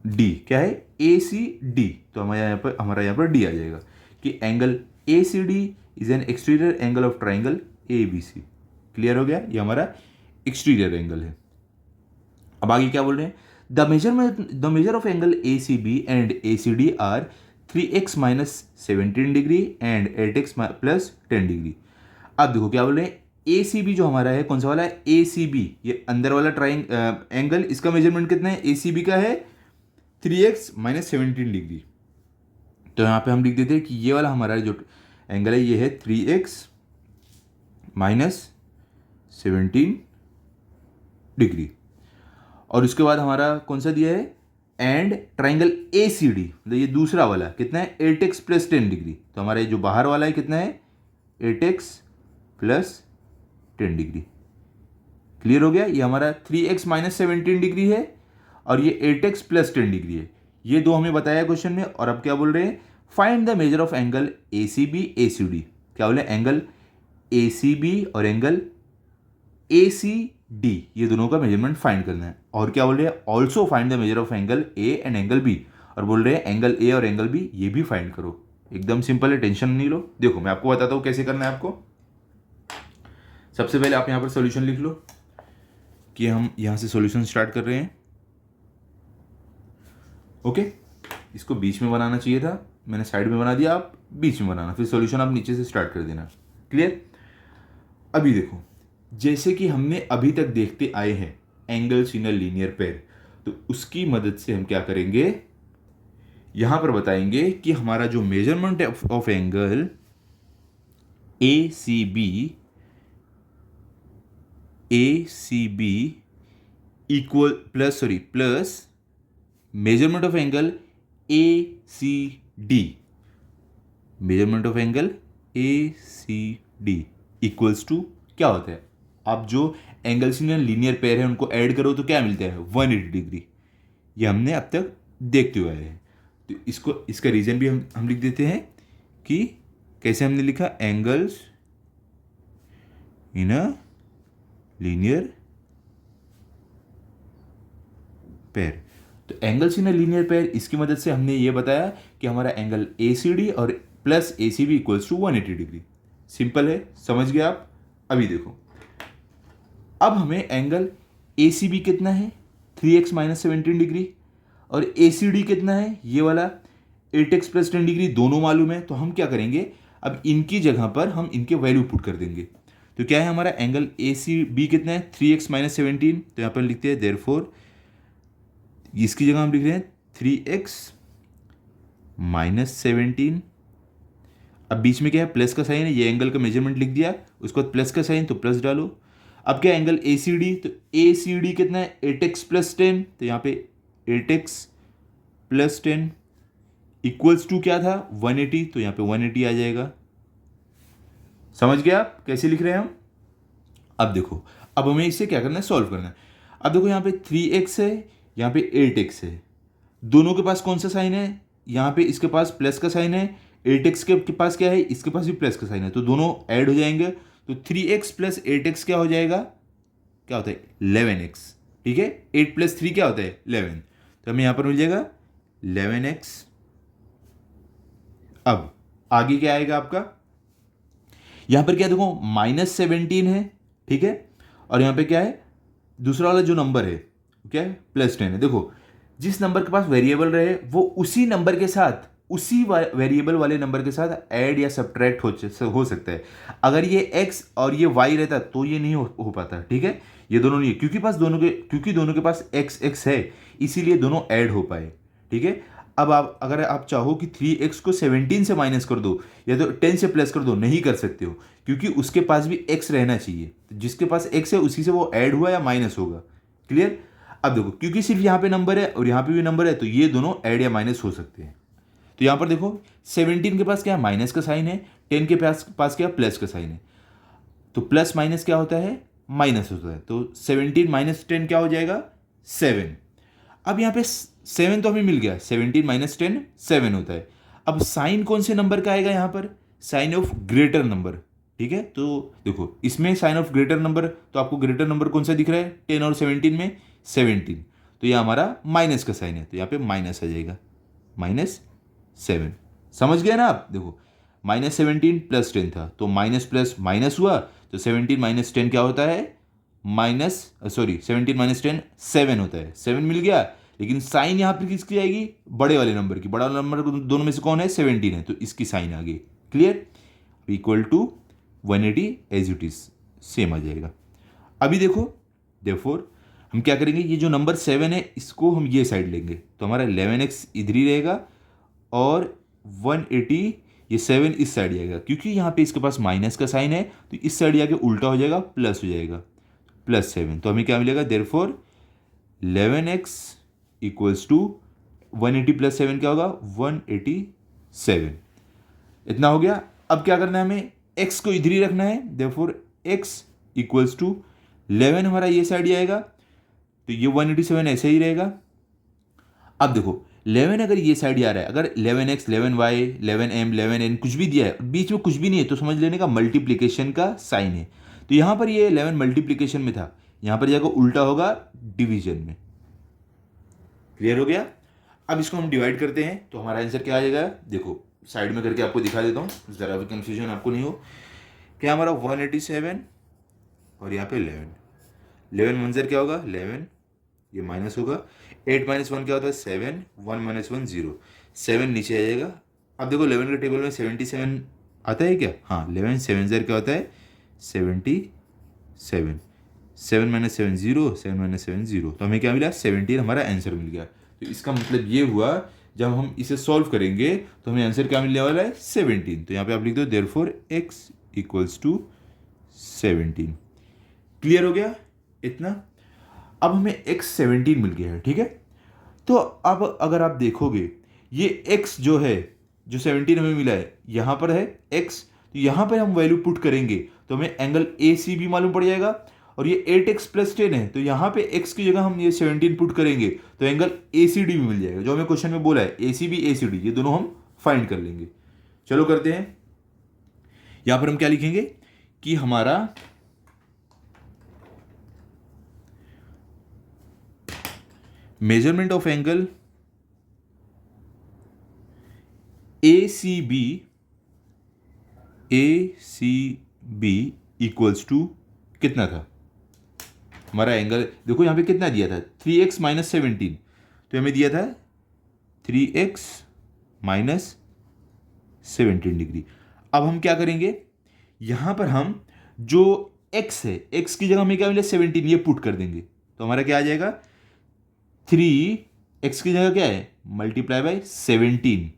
डी, क्या है, ए सी डी। तो हमारा यहाँ पर डी आ जाएगा कि angle A C D is an exterior angle of triangle A B C. Clear हो गया, ये हमारा एक्सटीरियर एंगल है। अब आगे क्या बोल रहे हैं, the measure of angle A C B and A C D are 3x minus 17 degree and 8x plus 10 degree. अब देखो क्या बोल रहे हैं, ए सी बी जो हमारा है, कौन सा वाला है, ए सी बी, ये अंदर वाला एंगल, इसका मेजरमेंट कितना है, ए सी बी का है 3x माइनस 17 डिग्री। तो यहाँ पे हम लिख देते हैं कि ये वाला हमारा जो एंगल है ये है 3x माइनस 17 डिग्री। और उसके बाद हमारा कौन सा दिया है, and triangle A C D, मतलब ये दूसरा वाला कितना है, 8x प्लस 10 डिग्री। तो हमारा ये जो बाहर वाला है कितना है, 8x प्लस 10 डिग्री। क्लियर हो गया, ये हमारा 3x माइनस 17 डिग्री है और ये 8x प्लस 10 डिग्री है। ये दो हमें बताया क्वेश्चन में। और अब क्या बोल रहे हैं, find the measure of angle A C B A C D. क्या बोले, एंगल ए सी बी और एंगल ए सी डी, ये दोनों का मेजरमेंट फाइंड करना है। और क्या बोल रहे हैं, also find the measure of angle A and angle B. और बोल रहे हैं एंगल ए और एंगल बी ये भी फाइंड करो। एकदम सिंपल है, टेंशन नहीं लो। देखो मैं आपको बताता हूँ कैसे करना है आपको। सबसे पहले आप यहाँ पर सॉल्यूशन लिख लो कि हम यहाँ से सॉल्यूशन स्टार्ट कर रहे हैं। ओके, इसको बीच में बनाना चाहिए था, मैंने साइड में बना दिया, आप बीच में बनाना, फिर सॉल्यूशन आप नीचे से स्टार्ट कर देना। क्लियर? अभी देखो, जैसे कि हमने अभी तक देखते आए हैं angles in a linear pair, तो उसकी मदद से हम क्या करेंगे, यहां पर बताएंगे कि हमारा जो measurement of angle A C B equal plus measurement of angle A C D equals to क्या होता है। आप जो एंगल्स इन लीनियर पेयर है उनको ऐड करो तो क्या मिलता है, 180 डिग्री। ये हमने अब तक देखते हुए आए हैं। तो इसका रीजन भी हम लिख देते हैं कि कैसे हमने लिखा, angles in a linear pair. तो angles in a linear pair, इसकी मदद से हमने ये बताया कि हमारा एंगल ए सी डी और plus A C B equals to 180 degree. Simple है, समझ गए आप। अभी देखो, अब हमें एंगल ए सी बी कितना है, 3x माइनस 17 डिग्री, और ए सी डी कितना है, ये वाला 8x प्लस 10 डिग्री, दोनों मालूम है। तो हम क्या करेंगे, अब इनकी जगह पर हम इनके वैल्यू पुट कर देंगे। तो क्या है हमारा एंगल ए सी बी कितना है, 3x माइनस 17। तो यहाँ पर लिखते हैं देयरफॉर, इसकी जगह हम लिख रहे हैं 3x माइनस 17। अब बीच में क्या है, प्लस का साइन है, ये एंगल का मेजरमेंट लिख दिया, उसके बाद प्लस का साइन, तो प्लस डालो। अब क्या एंगल ए सी डी, तो ए सी डी कितना है, 8x प्लस 10। तो यहाँ पे 8x प्लस 10 इक्वल्स टू क्या था, 180। तो यहाँ पे 180 आ जाएगा। समझ गए आप कैसे लिख रहे हैं हम। अब देखो, अब हमें इसे क्या करना है, सॉल्व करना है। अब देखो यहाँ पे 3x है, यहाँ पे 8x है, दोनों के पास कौन सा साइन है, यहाँ पे इसके पास प्लस का साइन है, 8x के पास क्या है, इसके पास भी प्लस का साइन है, तो दोनों ऐड हो जाएंगे। तो 3x प्लस 8x क्या हो जाएगा, क्या होता है, 11x। ठीक है, 8 प्लस 3 क्या होता है, 11। तो हमें यहाँ पर मिल जाएगा 11x। अब आगे क्या आएगा आपका, यहाँ पर क्या देखो, माइनस 17 है, ठीक है, और यहाँ पे क्या है, दूसरा वाला जो नंबर है क्या है, प्लस 10 है। देखो, जिस नंबर के पास वेरिएबल रहे वो उसी नंबर के साथ, उसी वेरिएबल वाले नंबर के साथ ऐड या सब्ट्रैक्ट हो सकता है। अगर ये x और ये y रहता तो ये नहीं हो पाता। ठीक है, ये दोनों नहीं है, क्योंकि दोनों के पास x है, इसीलिए दोनों ऐड हो पाए। ठीक है, अब अगर आप चाहो कि 3x को 17 से माइनस कर दो या तो 10 से प्लस कर दो, नहीं कर सकते हो, क्योंकि उसके पास भी x रहना चाहिए। जिसके पास x है उसी से वो ऐड हुआ या माइनस होगा। क्लियर? अब देखो, क्योंकि सिर्फ यहाँ पे नंबर है और यहाँ पे भी नंबर है, तो ये दोनों ऐड या माइनस हो सकते हैं। तो यहाँ पर देखो, 17 के पास क्या है, माइनस का साइन है, 10 के पास क्या है, प्लस का साइन है। तो प्लस माइनस क्या होता है, माइनस होता है। तो 17 माइनस 10 क्या हो जाएगा, 7। अब यहाँ पे 7 तो हमें मिल गया, 17 माइनस 10 7 होता है। अब साइन कौन से नंबर का आएगा, यहाँ पर साइन ऑफ ग्रेटर नंबर। ठीक है, तो देखो इसमें साइन ऑफ ग्रेटर नंबर, तो आपको ग्रेटर नंबर कौन सा दिख रहा है, 10 और 17 में 17। तो ये हमारा माइनस का साइन है, तो यहाँ पे माइनस आ जाएगा, -7। समझ गए ना आप। देखो, -17 प्लस 10 था, तो माइनस प्लस माइनस हुआ, तो 17 माइनस 10 क्या होता है, 17 माइनस 10 7 होता है। 7 मिल गया, लेकिन साइन यहाँ पर किसकी आएगी, बड़े वाले नंबर की। बड़ा वाला नंबर दोनों में से कौन है, 17 है, तो इसकी साइन आ गई। Clear? Equal to 180 as it is, same आ जाएगा। अभी देखो, देयरफॉर हम क्या करेंगे, ये जो नंबर 7 है इसको हम ये साइड लेंगे, तो हमारा 11x इधर ही रहेगा और 180 ये 7 इस साइड जाएगा, क्योंकि यहाँ पे इसके पास माइनस का साइन है, तो इस साइड जाके उल्टा हो जाएगा, प्लस हो जाएगा, +7। तो हमें क्या मिलेगा, देयरफॉर 11x इक्वल्स टू 180 + 7 क्या होगा, 187। इतना हो गया। अब क्या करना है, हमें x को इधर ही रखना है, देयरफॉर x इक्वल्स टू 11 हमारा ये साइड आएगा, तो ये 187 ऐसे ही रहेगा। अब देखो, 11 अगर ये साइड आ रहा है, अगर 11x 11y 11m 11n कुछ भी दिया है, बीच में कुछ भी नहीं है, तो समझ लेने का मल्टीप्लिकेशन का साइन है। तो यहाँ पर ये 11 मल्टीप्लिकेशन में था, यहाँ पर जाकर उल्टा होगा डिवीजन में। क्लियर हो गया? अब इसको हम डिवाइड करते हैं तो हमारा आंसर क्या आ जाएगा, देखो साइड में करके आपको दिखा देता हूँ, ज़रा भी कंफ्यूजन आपको नहीं हो। क्या हमारा 187 और यहाँ पे 11 मंजर क्या होगा 11, ये माइनस होगा, 8 माइनस 1 क्या होता है 7, 1 माइनस 1 0, 7 नीचे आ जाएगा। अब देखो 11 के टेबल में 77 आता है क्या, हाँ 11 7 ज़र क्या होता है 77, 7 माइनस 7 0, 7 माइनस 7 0, तो हमें क्या मिला 17 हमारा आंसर मिल गया। तो इसका मतलब ये हुआ जब हम इसे सॉल्व करेंगे तो हमें आंसर क्या मिलने वाला है 17। तो यहाँ पे आप लिख दो therefore x equals to 17। Clear हो गया इतना। अब हमें x 17 मिल गया है, ठीक है। तो अब अगर आप देखोगे ये x जो है, जो 17 हमें मिला है यहाँ पर है x, तो यहाँ पर हम वैल्यू पुट करेंगे तो हमें एंगल AC भी मालूम पड़ जाएगा, और ये 8x प्लस 10 है तो यहाँ पे x की जगह हम ये 17 पुट करेंगे तो एंगल ACD भी मिल जाएगा, जो हमें क्वेश्चन में बोला है ACB ACD, ये दोनों हम फाइंड कर लेंगे। चलो करते हैं। यहाँ पर हम क्या लिखेंगे कि हमारा measurement of angle ACB equals to कितना था हमारा एंगल, देखो यहाँ पे कितना दिया था 3x माइनस 17, तो हमें दिया था 3x माइनस 17 डिग्री। अब हम क्या करेंगे, यहाँ पर हम जो x है x की जगह हमें क्या मिला 17, ये पुट कर देंगे तो हमारा क्या आ जाएगा 3x की जगह क्या है मल्टीप्लाई बाय 17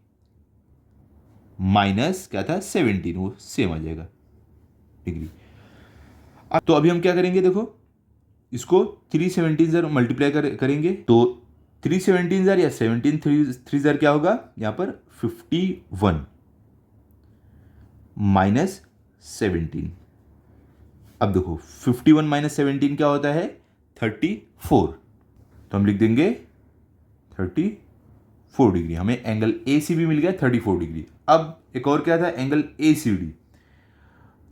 माइनस क्या था 17, वो सेम आ जाएगा डिग्री। तो अभी हम क्या करेंगे, देखो इसको 317 ज़र मल्टीप्लाई करेंगे तो 317 ज़र या 17 3 ज़र क्या होगा यहाँ पर 51 माइनस 17। अब देखो 51 माइनस 17 क्या होता है 34, तो हम लिख देंगे 34 डिग्री। हमें एंगल ACB मिल गया 34 डिग्री। अब एक और क्या था एंगल ACD,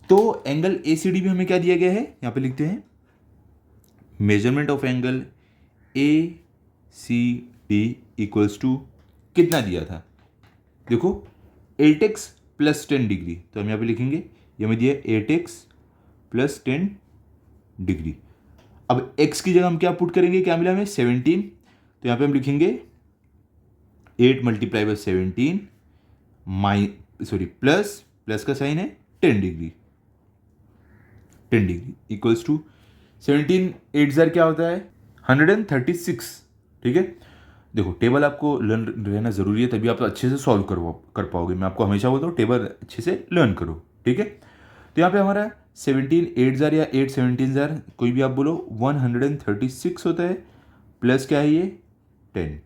तो एंगल ACD भी हमें क्या दिया गया है, यहाँ पे लिखते हैं measurement of angle ACD equals to कितना दिया था, देखो 8x प्लस 10 डिग्री, तो हम यहाँ पे लिखेंगे ये हमें दिया 8x प्लस 10 डिग्री। अब x की जगह हम क्या पुट करेंगे, क्या मिला हमें 17, तो यहाँ पे हम लिखेंगे 8 मल्टीप्लाई बाय 17 प्लस का साइन है 10 डिग्री इक्वल्स टू 17 8 ज़र क्या होता है 136, ठीक है। देखो टेबल आपको लर्न रहना ज़रूरी है, तभी आप अच्छे से सॉल्व कर पाओगे। मैं आपको हमेशा बोलता हूँ टेबल अच्छे से लर्न करो, ठीक है। तो यहाँ पे हमारा 17 8 ज़र या 8 17 ज़र कोई भी आप बोलो 136 होता है, प्लस क्या है ये 10,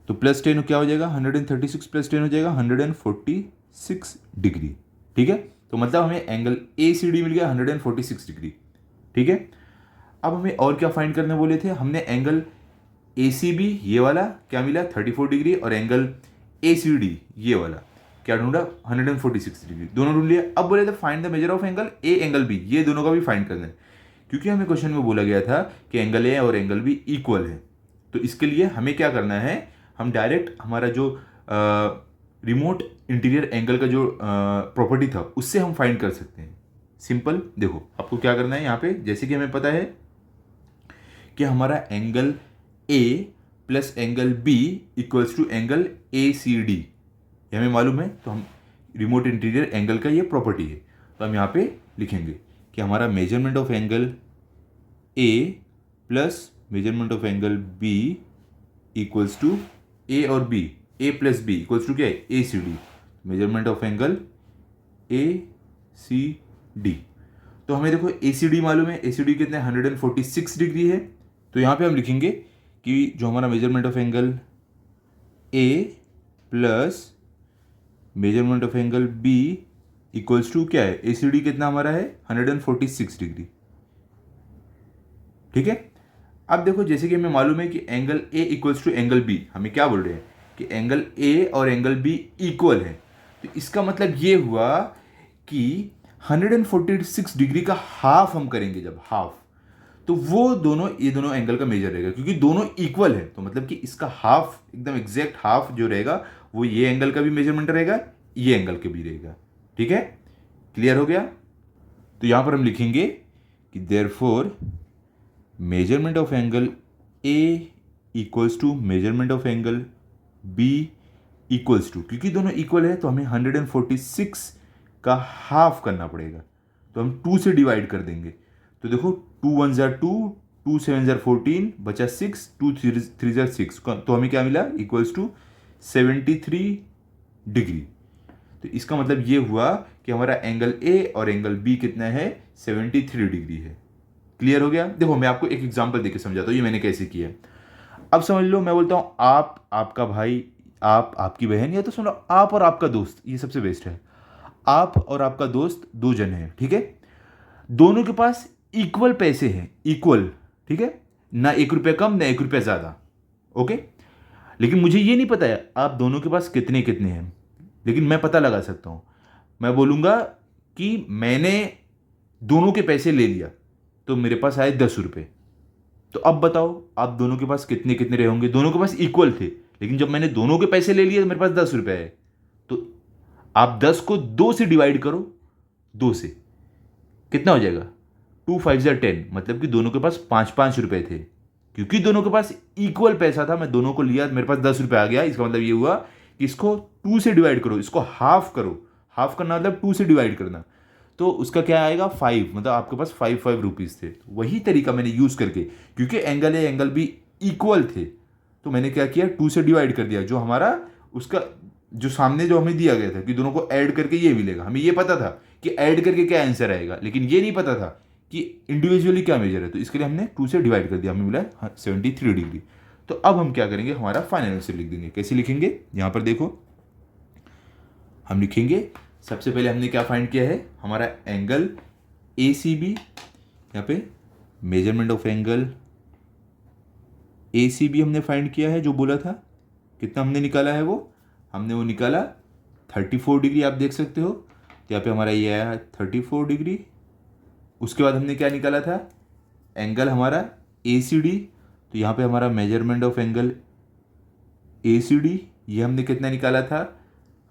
तो प्लस 10 क्या हो जाएगा 136 प्लस 10 हो जाएगा 146 डिग्री, ठीक है। तो मतलब हमें एंगल ACD मिल गया 146 डिग्री, ठीक है। अब हमें और क्या फाइंड करने बोले थे, हमने एंगल ACB ये वाला क्या मिला 34 डिग्री, और एंगल ACD ये वाला क्या ढूंढा 146 डिग्री, दोनों ढूंढ लिया। अब बोले थे find the measure of angle A angle B, ये दोनों का भी फाइंड करना है, क्योंकि हमें क्वेश्चन में बोला गया था कि एंगल A और एंगल B इक्वल है। तो इसके लिए हमें क्या करना है, हम डायरेक्ट हमारा जो रिमोट इंटीरियर एंगल का जो प्रॉपर्टी था उससे हम फाइंड कर सकते हैं। सिंपल, देखो आपको क्या करना है, यहाँ पे जैसे कि हमें पता है कि हमारा angle A plus angle B equals to angle ACD, ये हमें मालूम है, तो हम रिमोट इंटीरियर एंगल का ये प्रॉपर्टी है, तो हम यहाँ पे लिखेंगे कि हमारा measurement of angle A plus measurement of angle B equals to A और B, A plus B equals to क्या है ACD, measurement of angle ACD। तो हमें देखो ACD मालूम है, ACD कितना है 146 डिग्री है, तो यहाँ पे हम लिखेंगे कि जो हमारा measurement of angle A plus measurement of angle B equals to क्या है ACD कितना हमारा है 146 डिग्री, ठीक है। अब देखो जैसे कि हमें मालूम है कि angle A equals to angle B, हमें क्या बोल रहे हैं कि एंगल A और एंगल B इक्वल है, तो इसका मतलब ये हुआ कि 146 डिग्री का हाफ हम करेंगे, जब हाफ, तो वो दोनों, ये दोनों एंगल का मेजर रहेगा, क्योंकि दोनों इक्वल है तो मतलब कि इसका हाफ, एकदम एग्जैक्ट हाफ जो रहेगा वो ये एंगल का भी मेजरमेंट रहेगा, ये एंगल के भी रहेगा। ठीक है, क्लियर हो गया। तो यहां पर हम लिखेंगे कि therefore measurement of angle A equals to measurement of angle B equals to, क्योंकि दोनों इक्वल है तो हमें 146 का हाफ करना पड़ेगा, तो हम 2 से डिवाइड कर देंगे। तो देखो 2 1 जार 2, 2 7 जार 14, बचा 6, 2 3 जार 6, तो हमें क्या मिला, इक्वल्स टू 73 डिग्री। तो इसका मतलब ये हुआ कि हमारा एंगल ए और एंगल बी कितना है, 73 डिग्री है। क्लियर हो गया। देखो मैं आपको एक एग्जांपल देके समझाता हूँ ये मैंने कैसे किया। अब समझ लो, मैं बोलता हूँ आप, आपका भाई, आप, आपकी बहन, या तो सुनो आप और आपका दोस्त, ये सबसे बेस्ट है। आप और आपका दोस्त 2 जन हैं, ठीक है, दोनों के पास इक्वल पैसे हैं, इक्वल, ठीक है, ना 1 रुपया कम ना 1 रुपया ज़्यादा। ओके, लेकिन मुझे ये नहीं पता है आप दोनों के पास कितने कितने हैं, लेकिन मैं पता लगा सकता हूँ। मैं बोलूँगा कि मैंने दोनों के पैसे ले लिया तो मेरे पास आए 10 रुपये। तो अब बताओ आप दोनों के पास कितने कितने रहे होंगे, दोनों के पास इक्वल थे, लेकिन जब मैंने दोनों के पैसे ले लिए तो मेरे पास 10 रुपये है। तो आप 10 को 2 से डिवाइड करो, 2 से कितना हो जाएगा, 2 5 जार 10, मतलब कि दोनों के पास 5 रुपये थे। क्योंकि दोनों के पास इक्वल पैसा था, मैं दोनों को लिया, मेरे पास 10 रुपये आ गया। इसका मतलब ये हुआ कि इसको 2 से डिवाइड करो, इसको हाफ करो, हाफ करना मतलब 2 से डिवाइड करना, तो उसका क्या आएगा 5, मतलब आपके पास 5 रुपीज़ थे। तो वही तरीका मैंने यूज़ करके, क्योंकि angle A angle B equal थे, तो मैंने क्या किया, 2 से डिवाइड कर दिया, जो हमारा उसका जो सामने जो हमें दिया गया था कि दोनों को ऐड करके ये मिलेगा, हमें ये पता था कि ऐड करके क्या आंसर आएगा, लेकिन ये नहीं पता था कि इंडिविजुअली क्या मेजर है, तो इसके लिए हमने 2 से डिवाइड कर दिया, हमें मिला 73 डिग्री। तो अब हम क्या करेंगे, हमारा फाइनल आंसर लिख देंगे। कैसे लिखेंगे, यहाँ पर देखो हम लिखेंगे, सबसे पहले हमने क्या फाइंड किया है, हमारा एंगल ए सी बी, यहाँ पे measurement of angle A C B हमने फाइंड किया है, जो बोला था कितना हमने निकाला है, वो हमने वो निकाला 34 डिग्री, आप देख सकते हो। तो यहाँ पे हमारा ये आया 34 डिग्री। उसके बाद हमने क्या निकाला था, एंगल हमारा ए सी डी, तो यहाँ पे हमारा measurement of angle A C D, ये हमने कितना निकाला था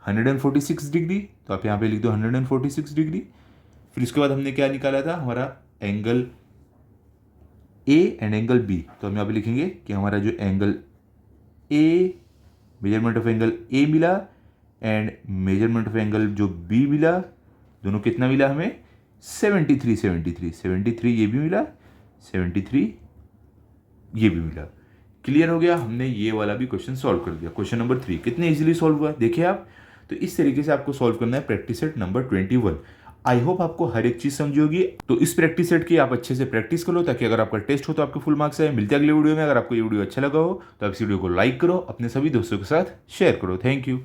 146 डिग्री, तो आप यहाँ पे लिख दो 146 डिग्री। फिर उसके बाद हमने क्या निकाला था, हमारा angle A and angle B, तो हम यहाँ पे लिखेंगे कि हमारा जो angle A, measurement of angle A मिला एंड मेजरमेंट ऑफ एंगल जो बी मिला, दोनों कितना मिला हमें 73 ये भी मिला, 73 ये भी मिला। क्लियर हो गया, हमने ये वाला भी क्वेश्चन सॉल्व कर दिया। क्वेश्चन नंबर 3 कितने इजीली सॉल्व हुआ देखिए आप। तो इस तरीके से आपको सॉल्व करना है practice set number 21। I hope आपको हर एक चीज समझी होगी। तो इस प्रैक्टिस सेट की आप अच्छे से प्रैक्टिस करो, ताकि अगर आपका टेस्ट हो तो आपके फुल मार्क्स आए। मिलते हैं अगले वीडियो में। अगर आपको ये वीडियो अच्छा लगा हो तो आप इस वीडियो को लाइक करो, अपने सभी दोस्तों के साथ शेयर करो। Thank you.